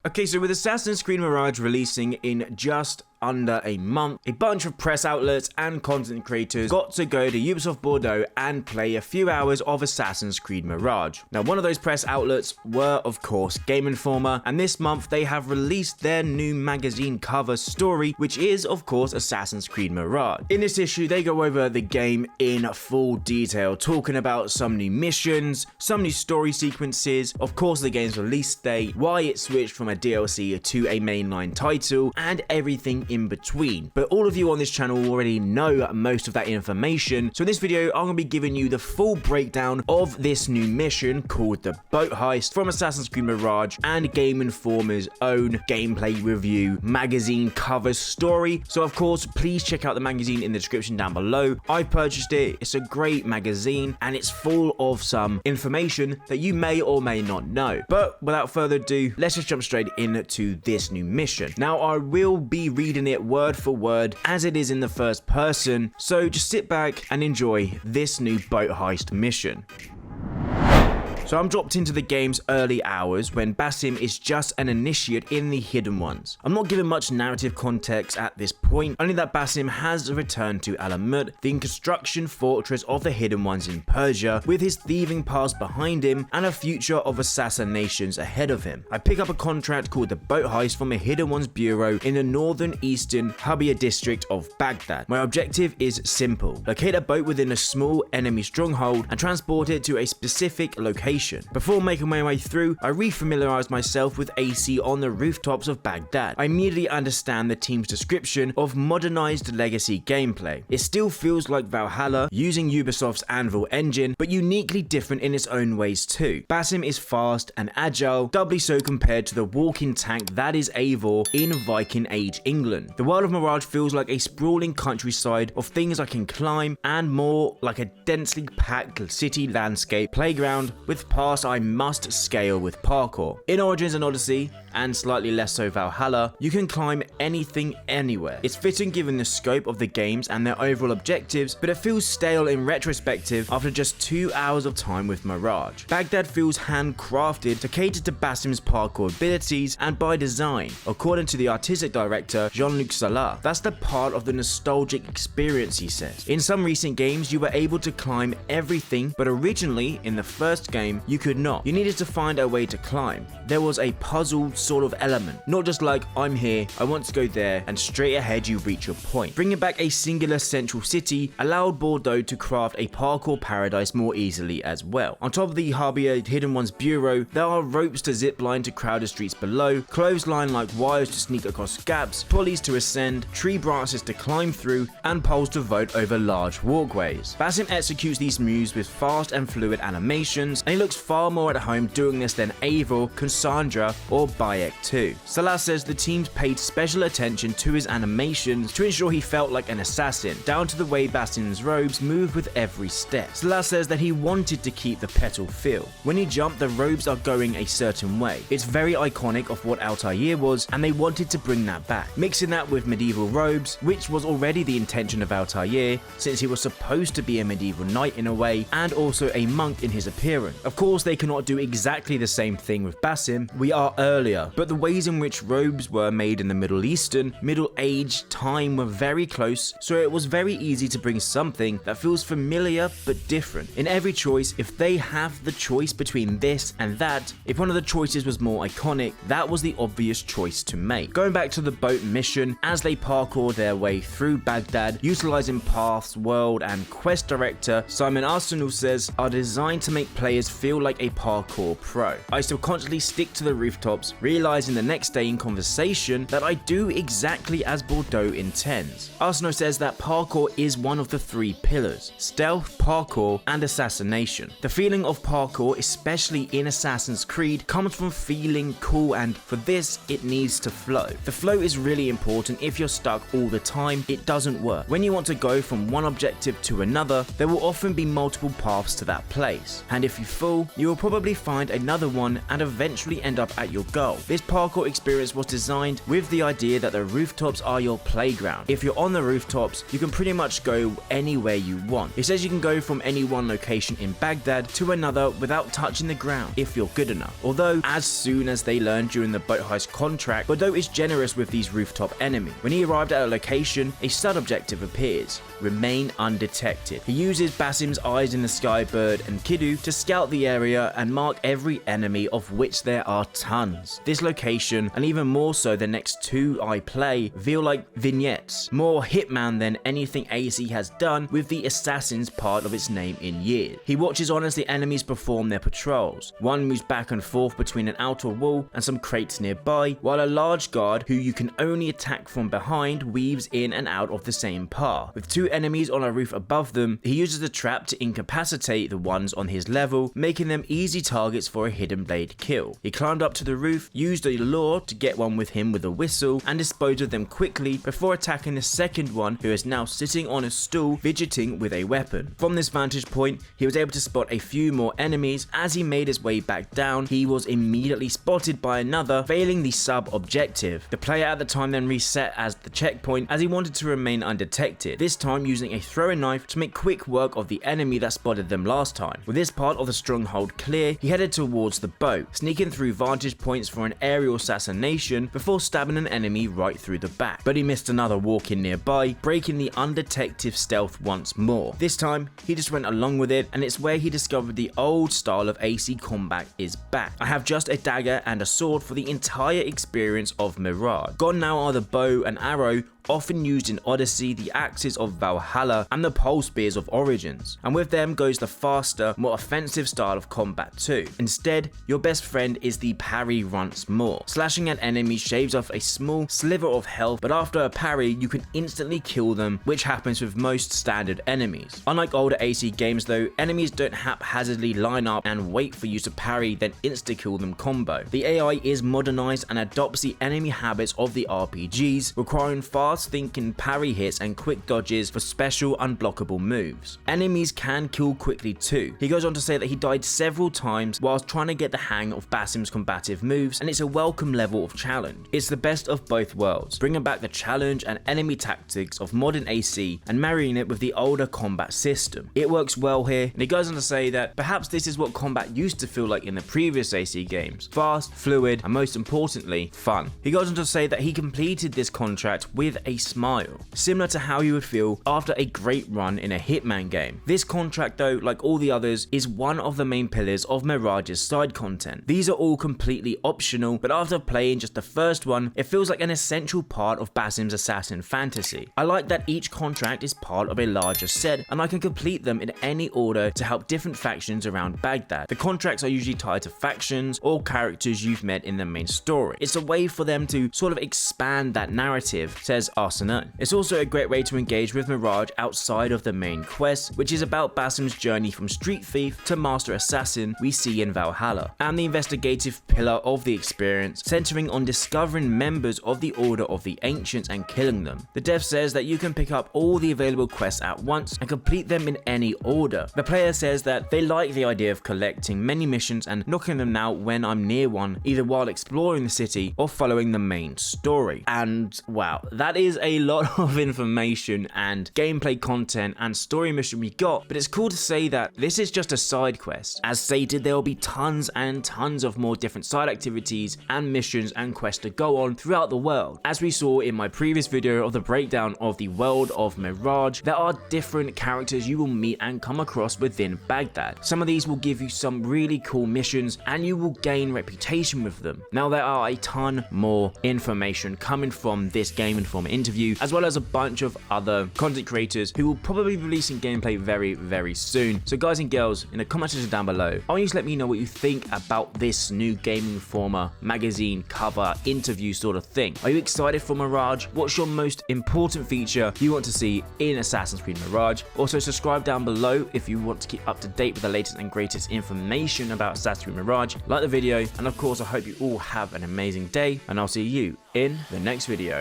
Okay, so with Assassin's Creed Mirage releasing in just under a month, a bunch of press outlets and content creators got to go to Ubisoft Bordeaux and play a few hours of Assassin's Creed Mirage. Now, one of those press outlets were, of course, Game Informer, and this month they have released their new magazine cover story, which is, of course, Assassin's Creed Mirage. In this issue, they go over the game in full detail, talking about some new missions, some new story sequences, of course, the game's release date, why it switched from a DLC to a mainline title, and everything in between. But all of you on this channel already know most of that information, so in this video I'm going to be giving you the full breakdown of this new mission called the Boat Heist from Assassin's Creed Mirage and Game Informer's own gameplay review magazine cover story. So of course, please check out the magazine in the description down below. I purchased it, it's a great magazine and it's full of some information that you may or may not know. But without further ado, let's just jump straight into this new mission. Now, I will be reading it word for word as it is in the first person, so just sit back and enjoy this new boat heist mission. So I'm dropped into the game's early hours when Basim is just an initiate in the Hidden Ones. I'm not given much narrative context at this point, only that Basim has returned to Alamut, the construction fortress of the Hidden Ones in Persia, with his thieving past behind him and a future of assassinations ahead of him. I pick up a contract called the Boat Heist from a Hidden Ones bureau in the northern eastern Habia district of Baghdad. My objective is simple: locate a boat within a small enemy stronghold and transport it to a specific location. Before making my way through, I refamiliarized myself with AC on the rooftops of Baghdad. I immediately understand the team's description of modernized legacy gameplay. It still feels like Valhalla, using Ubisoft's Anvil engine, but uniquely different in its own ways too. Basim is fast and agile, doubly so compared to the walking tank that is Eivor in Viking Age England. The world of Mirage feels like a sprawling countryside of things I can climb, and more like a densely packed city landscape playground with paths I must scale with parkour. In Origins and Odyssey, and slightly less so Valhalla, you can climb anything anywhere. It's fitting given the scope of the games and their overall objectives, but it feels stale in retrospective after just 2 hours of time with Mirage. Baghdad feels handcrafted to cater to Basim's parkour abilities and by design, according to the artistic director Jean-Luc Salah. That's the part of the nostalgic experience, he says. In some recent games, you were able to climb everything, but originally, in the first game, you could not. You needed to find a way to climb. There was a puzzle sort of element, not just like, I'm here, I want to go there, and straight ahead you reach your point. Bringing back a singular central city allowed Bordeaux to craft a parkour paradise more easily as well. On top of the Habia Hidden Ones bureau, there are ropes to zip line to crowded streets below, clothesline like wires to sneak across gaps, pulleys to ascend, tree branches to climb through, and poles to vote over large walkways. Basim executes these moves with fast and fluid animations, and he looks far more at home doing this than Eivor, Cassandra, or Bayek 2. Salah says the teams paid special attention to his animations to ensure he felt like an assassin, down to the way Basim's robes move with every step. Salah says that he wanted to keep the petal feel. When he jumped, the robes are going a certain way. It's very iconic of what Altair was, and they wanted to bring that back. Mixing that with medieval robes, which was already the intention of Altair, since he was supposed to be a medieval knight in a way, and also a monk in his appearance. Of course, they cannot do exactly the same thing with Basim. We are earlier, but the ways in which robes were made in the Middle Eastern, Middle Age time were very close, so it was very easy to bring something that feels familiar but different. In every choice, if they have the choice between this and that, if one of the choices was more iconic, that was the obvious choice to make. Going back to the boat mission, as they parkour their way through Baghdad, utilizing paths, world, and quest director Simon Arsenal says are designed to make players feel like a parkour pro. I subconsciously stick to the rooftops, realizing the next day in conversation that I do exactly as Bordeaux intends. Arsenal says that parkour is one of the 3 pillars: stealth, parkour, and assassination. The feeling of parkour, especially in Assassin's Creed, comes from feeling cool, and for this, it needs to flow. The flow is really important. If you're stuck all the time, it doesn't work. When you want to go from one objective to another, there will often be multiple paths to that place, and if you fall, fall, you will probably find another one and eventually end up at your goal. This parkour experience was designed with the idea that the rooftops are your playground. If you're on the rooftops, you can pretty much go anywhere you want. It says you can go from any one location in Baghdad to another without touching the ground if you're good enough. Although, as soon as they learned during the boat heist contract, Bordeaux is generous with these rooftop enemies. When he arrived at a location, a sub-objective appears: remain undetected. He uses Basim's eyes in the sky, bird, and Kiddu to scout the area and mark every enemy, of which there are tons. This location, and even more so the next two I play, feel like vignettes, more Hitman than anything AC has done with the assassins part of its name in years. He watches on as the enemies perform their patrols. One moves back and forth between an outer wall and some crates nearby, while a large guard, who you can only attack from behind, weaves in and out of the same path. With two enemies on a roof above them, he uses a trap to incapacitate the ones on his level, making them easy targets for a hidden blade kill. He climbed up to the roof, used a lure to get one with him with a whistle, and disposed of them quickly before attacking the second one, who is now sitting on a stool fidgeting with a weapon. From this vantage point, he was able to spot a few more enemies. As he made his way back down, he was immediately spotted by another, failing the sub-objective. The player at the time then reset as the checkpoint, as he wanted to remain undetected, this time using a throwing knife to make quick work of the enemy that spotted them last time. With this part of the stronghold clear, he headed towards the boat, sneaking through vantage points for an aerial assassination before stabbing an enemy right through the back. But he missed another walk-in nearby, breaking the undetective stealth once more. This time, he just went along with it, and it's where he discovered the old style of AC combat is back. I have just a dagger and a sword for the entire experience of Mirage. Gone now are the bow and arrow, often used in Odyssey, the axes of Valhalla, and the pole spears of Origins. And with them goes the faster, more offensive style of combat too. Instead, your best friend is the parry once more. Slashing at enemies shaves off a small sliver of health, but after a parry, you can instantly kill them, which happens with most standard enemies. Unlike older AC games though, enemies don't haphazardly line up and wait for you to parry then insta-kill them combo. The AI is modernized and adopts the enemy habits of the RPGs, requiring fast thinking parry hits and quick dodges for special unblockable moves. Enemies can kill quickly too. He goes on to say that he died several times whilst trying to get the hang of Basim's combative moves, and it's a welcome level of challenge. It's the best of both worlds, bringing back the challenge and enemy tactics of modern AC and marrying it with the older combat system. It works well here, and he goes on to say that perhaps this is what combat used to feel like in the previous AC games: fast, fluid, and most importantly, fun. He goes on to say that he completed this contract with a smile, similar to how you would feel after a great run in a Hitman game. This contract though, like all the others, is one of the main pillars of Mirage's side content. These are all completely optional, but after playing just the first one, it feels like an essential part of Basim's assassin fantasy. I like that each contract is part of a larger set, and I can complete them in any order to help different factions around Baghdad. The contracts are usually tied to factions or characters you've met in the main story. It's a way for them to sort of expand that narrative, says Arsenal. It's also a great way to engage with Mirage outside of the main quest, which is about Basim's journey from street thief to master assassin we see in Valhalla, and the investigative pillar of the experience, centering on discovering members of the Order of the Ancients and killing them. The dev says that you can pick up all the available quests at once and complete them in any order. The player says that they like the idea of collecting many missions and knocking them out when I'm near one, either while exploring the city or following the main story. And wow, that is a lot of information and gameplay content and story mission we got, but it's cool to say that this is just a side quest. As stated, there will be tons and tons of more different side activities and missions and quests to go on throughout the world. As we saw in my previous video of the breakdown of the world of Mirage, there are different characters you will meet and come across within Baghdad. Some of these will give you some really cool missions and you will gain reputation with them. Now there are a ton more information coming from this Game Informer interview, as well as a bunch of other content creators who will probably be releasing gameplay very soon. So guys and girls, in the comment section down below, I want you to let me know what you think about this new Game Informer magazine cover interview sort of thing. Are you excited for Mirage? What's your most important feature you want to see in Assassin's Creed Mirage? Also subscribe down below if you want to keep up to date with the latest and greatest information about Assassin's Creed Mirage. Like the video, and of course I hope you all have an amazing day, and I'll see you in the next video.